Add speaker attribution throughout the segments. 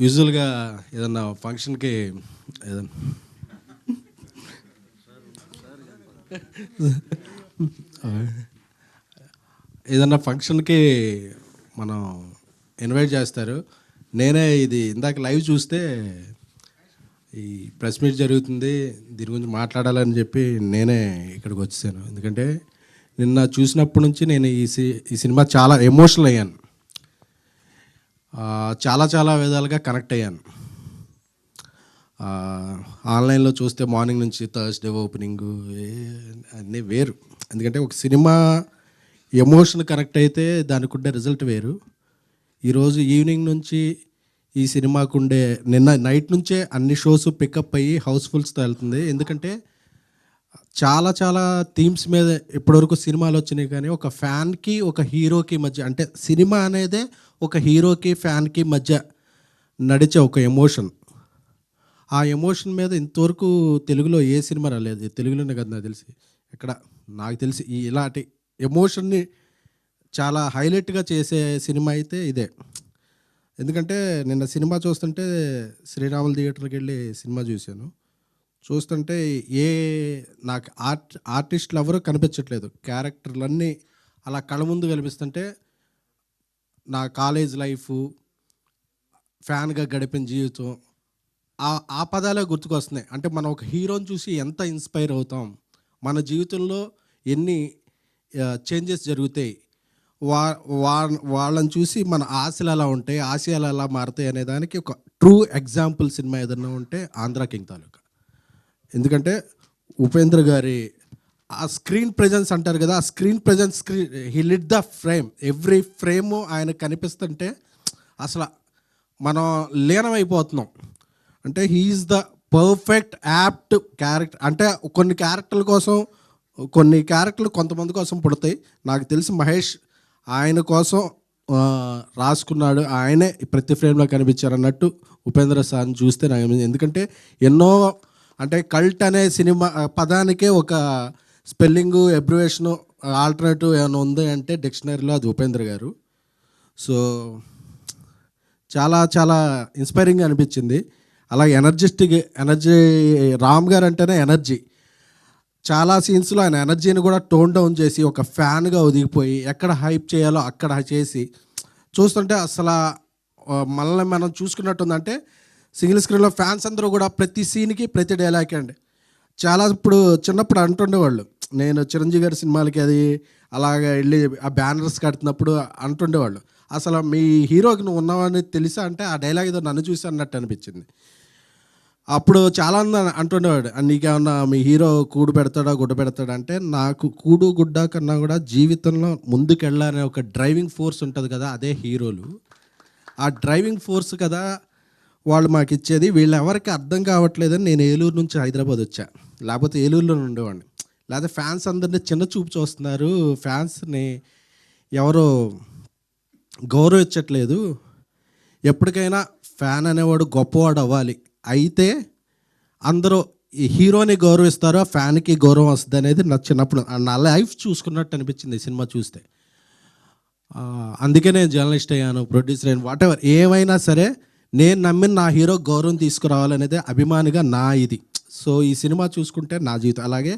Speaker 1: యూజువల్గా ఏదన్నా ఫంక్షన్కి ఏదన్నా ఏదన్నా ఫంక్షన్కి మనం ఇన్వైట్ చేస్తారు. నేనే ఇది ఇందాక లైవ్ చూస్తే ఈ ప్రెస్ మీట్ జరుగుతుంది, దీని గురించి మాట్లాడాలని చెప్పి నేనే ఇక్కడికి వచ్చేసాను. ఎందుకంటే నిన్న చూసినప్పటి నుంచి నేను ఈ సినిమా చాలా ఎమోషనల్ అయ్యాను, చాలా చాలా విధాలుగా కనెక్ట్ అయ్యాను. ఆన్లైన్లో చూస్తే మార్నింగ్ నుంచి థర్స్డే ఓపెనింగ్ అన్నీ వేరు. ఎందుకంటే ఒక సినిమా ఎమోషన్ కనెక్ట్ అయితే దానికి ఉండే రిజల్ట్ వేరు. ఈరోజు ఈవినింగ్ నుంచి ఈ సినిమాకు ఉండే నిన్న నైట్ నుంచే అన్ని షోస్ పికప్ అయ్యి హౌస్ఫుల్స్తో వెళ్తుంది. ఎందుకంటే చాలా చాలా థీమ్స్ మీద ఇప్పటివరకు సినిమాలు వచ్చినాయి, కానీ ఒక ఫ్యాన్కి ఒక హీరోకి మధ్య, అంటే సినిమా అనేదే ఒక హీరోకి ఫ్యాన్కి మధ్య నడిచే ఒక ఎమోషన్. ఆ ఎమోషన్ మీద ఇంతవరకు తెలుగులో ఏ సినిమా రాలేదు. తెలుగులోనే కదా నాకు తెలిసి, నాకు తెలిసి ఇలాంటి ఎమోషన్ని చాలా హైలైట్గా చేసే సినిమా అయితే ఇదే. ఎందుకంటే నిన్న సినిమా చూస్తుంటే శ్రీరాములు థియేటర్కి వెళ్ళి సినిమా చూశాను. చూస్తుంటే నాకు ఆర్టిస్టులు ఎవరు కనిపించట్లేదు, క్యారెక్టర్లన్నీ అలా కళ్ళ ముందు కనిపిస్తుంటే నా కాలేజ్ లైఫ్, ఫ్యాన్గా గడిపిన జీవితం, ఆ పదాలే గుర్తుకొస్తున్నాయి. అంటే మనం ఒక హీరోని చూసి ఎంత ఇన్స్పైర్ అవుతాం, మన జీవితంలో ఎన్ని చేంజెస్ జరుగుతాయి, వాళ్ళని చూసి మన ఆశలు ఎలా ఉంటాయి, ఆశయాలు ఎలా మారుతాయి అనే దానికి ఒక ట్రూ ఎగ్జాంపుల్ సినిమా ఏదన్నా ఉంటే ఆంధ్ర కింగ్ తాలూకా. ఎందుకంటే ఉపేంద్ర గారి ఆ స్క్రీన్ ప్రెజెన్స్ అంటారు కదా, ఆ screen presence, he lit the frame, every frame ఆయన కనిపిస్తుంటే అసలు మనం లీనమైపోతున్నాం. అంటే he is the perfect apt character. అంటే కొన్ని క్యారెక్టర్లు కొంతమంది కోసం పుడతాయి. నాకు తెలిసి మహేష్ ఆయన కోసం రాసుకున్నాడు, ఆయనే ప్రతి ఫ్రేమ్లో కనిపించారు అన్నట్టు ఉపేంద్ర సార్ని చూస్తే నాకు, ఎందుకంటే ఎన్నో, అంటే కల్ట్ అనే సినిమా పదానికే ఒక స్పెల్లింగు, ఎబ్రివేషను, ఆల్టర్నేటివ్ ఏమైనా ఉంది అంటే డిక్షనరీలో అది ఉపేంద్ర గారు. సో చాలా చాలా ఇన్స్పైరింగ్గా అనిపించింది. అలాగే ఎనర్జీ రామ్ గారు అంటేనే ఎనర్జీ. చాలా సీన్స్లో ఆయన ఎనర్జీని కూడా టోన్ డౌన్ చేసి ఒక ఫ్యాన్గా ఒదిగిపోయి ఎక్కడ హైప్ చేయాలో అక్కడ చేసి చూస్తుంటే అసలు మనల్ని మనం చూసుకున్నట్టుందంటే సింగిల్ స్క్రీన్లో ఫ్యాన్స్ అందరూ కూడా ప్రతి సీన్కి ప్రతి డైలాగ్ అండి. చాలా ఇప్పుడు చిన్నప్పుడు అంటుండేవాళ్ళు, నేను చిరంజీవి గారి సినిమాలకి అది అలాగే వెళ్ళి ఆ బ్యానర్స్ కడుతున్నప్పుడు అంటుండేవాళ్ళు, అసలు మీ హీరోకి నువ్వు ఉన్నావని తెలుసా అంటే ఆ డైలాగ్ ఏదో నన్ను చూసి అన్నట్టు అనిపించింది. అప్పుడు చాలామంది అంటుండేవాడు, నీకేమన్నా మీ హీరో కూడు పెడతాడా గుడ్డ పెడతాడా అంటే, నాకు కూడు గుడ్డ కన్నా కూడా జీవితంలో ముందుకెళ్ళాలనే ఒక డ్రైవింగ్ ఫోర్స్ ఉంటుంది కదా, అదే హీరోలు. ఆ డ్రైవింగ్ ఫోర్స్ కదా వాళ్ళు మాకు ఇచ్చేది. వీళ్ళు ఎవరికి అర్థం కావట్లేదని నేను ఏలూరు నుంచి హైదరాబాద్ వచ్చా, లేకపోతే ఏలూరులో ఉండేవాడిని. లేకపోతే ఫ్యాన్స్ అందరినీ చిన్న చూపు చూస్తున్నారు, ఫ్యాన్స్ని ఎవరో గౌరవించట్లేదు. ఎప్పటికైనా ఫ్యాన్ అనేవాడు గొప్పవాడు అవ్వాలి, అయితే అందరూ ఈ హీరోని గౌరవిస్తారు, ఆ ఫ్యాన్కి గౌరవం వస్తుంది అనేది నాకు చిన్నప్పుడు నా లైఫ్ చూసుకున్నట్టు అనిపించింది ఈ సినిమా చూస్తే. అందుకే నేను జర్నలిస్ట్ అయ్యాను, ప్రొడ్యూసర్ అయ్యాను, వాట్ ఎవర్ ఏమైనా సరే నేను నమ్మిన నా హీరో గౌరవం తీసుకురావాలనేదే అభిమానిగా నా ఇది. సో ఈ సినిమా చూసుకుంటే నా జీవితం. అలాగే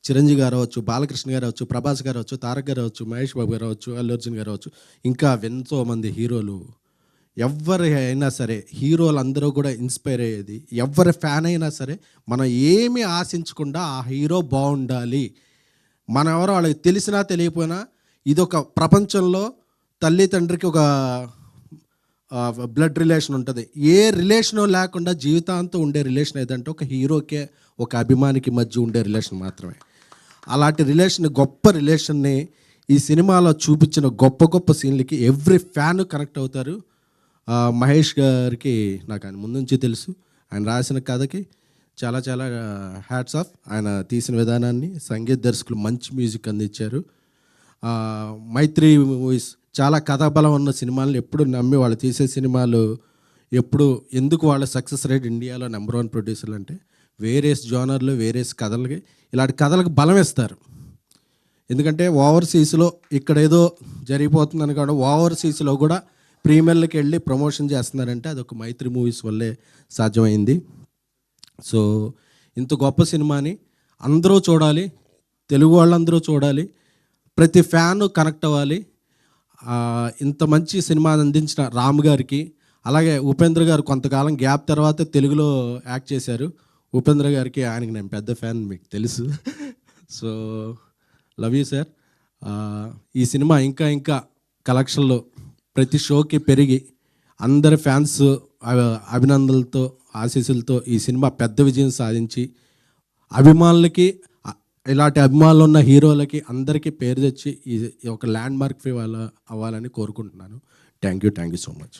Speaker 1: చిరంజీవి గారు అవ్వచ్చు, బాలకృష్ణ గారు అవ్వచ్చు, ప్రభాస్ గారు అవ్వచ్చు, తారక్ గారు అవ్వచ్చు, మహేష్ బాబు గారు అవ్వచ్చు, అల్లు అర్జున్ గారు అవ్వచ్చు, ఇంకా ఎంతోమంది హీరోలు. ఎవరి అయినా సరే హీరోలు అందరూ కూడా ఇన్స్పైర్ అయ్యేది, ఎవరి ఫ్యాన్ అయినా సరే మనం ఏమీ ఆశించకుండా ఆ హీరో బాగుండాలి. మనం ఎవరో వాళ్ళకి తెలిసినా తెలియకపోయినా ఇదొక ప్రపంచంలో తల్లి తండ్రికి ఒక బ్లడ్ రిలేషన్ ఉంటుంది. ఏ రిలేషను లేకుండా జీవితాంతం ఉండే రిలేషన్ ఏదంటే ఒక హీరోకే ఒక అభిమానికి మధ్య ఉండే రిలేషన్ మాత్రమే. అలాంటి రిలేషన్, గొప్ప రిలేషన్ని ఈ సినిమాలో చూపించిన గొప్ప గొప్ప సీన్లకి ఎవ్రీ ఫ్యాన్ కనెక్ట్ అవుతారు. మహేష్ గారికి నాకు ఆయన ముందు నుంచి తెలుసు, ఆయన రాసిన కథకి చాలా చాలా హ్యాట్స్ ఆఫ్. ఆయన తీసిన విధానాన్ని, సంగీత దర్శకులు మంచి మ్యూజిక్ అందించారు. మైత్రి మూవీస్ చాలా కథాబలం ఉన్న సినిమాలను ఎప్పుడు నమ్మి వాళ్ళు తీసే సినిమాలు ఎందుకు వాళ్ళ సక్సెస్ రేట్ ఇండియాలో నెంబర్ 1 ప్రొడ్యూసర్లు అంటే వేరియస్ జోనర్లు, వేరియస్ కథలకి, ఇలాంటి కథలకు బలం ఇస్తారు. ఎందుకంటే ఓవర్సీస్లో ఇక్కడ ఏదో జరిగిపోతుందని కాదు, ఓవర్సీస్లో కూడా ప్రీమియర్లకి వెళ్ళి ప్రమోషన్ చేస్తున్నారంటే అదొక మైత్రి మూవీస్ వల్లే సాధ్యమైంది. సో ఇంత గొప్ప సినిమాని అందరూ చూడాలి, తెలుగు వాళ్ళందరూ చూడాలి, ప్రతి ఫ్యాను కనెక్ట్ అవ్వాలి. ఇంత మంచి సినిమా అందించిన రామ్ గారికి, అలాగే ఉపేంద్ర గారు కొంతకాలం గ్యాప్ తర్వాత తెలుగులో యాక్ట్ చేశారు. ఉపేంద్ర గారికి, ఆయనకి నేను పెద్ద ఫ్యాన్, మీకు తెలుసు. So love you sir. ఈ సినిమా ఇంకా ఇంకా కలెక్షన్లో ప్రతి షోకి పెరిగి అందరి ఫ్యాన్స్ అభినందనలతో ఆశీస్సులతో ఈ సినిమా పెద్ద విజయం సాధించి అభిమానులకి, ఇలాంటి అభిమానులు ఉన్న హీరోలకి అందరికీ పేరు తెచ్చి ఈ ఒక ల్యాండ్ మార్క్ అవ్వాలని కోరుకుంటున్నాను. Thank you so much.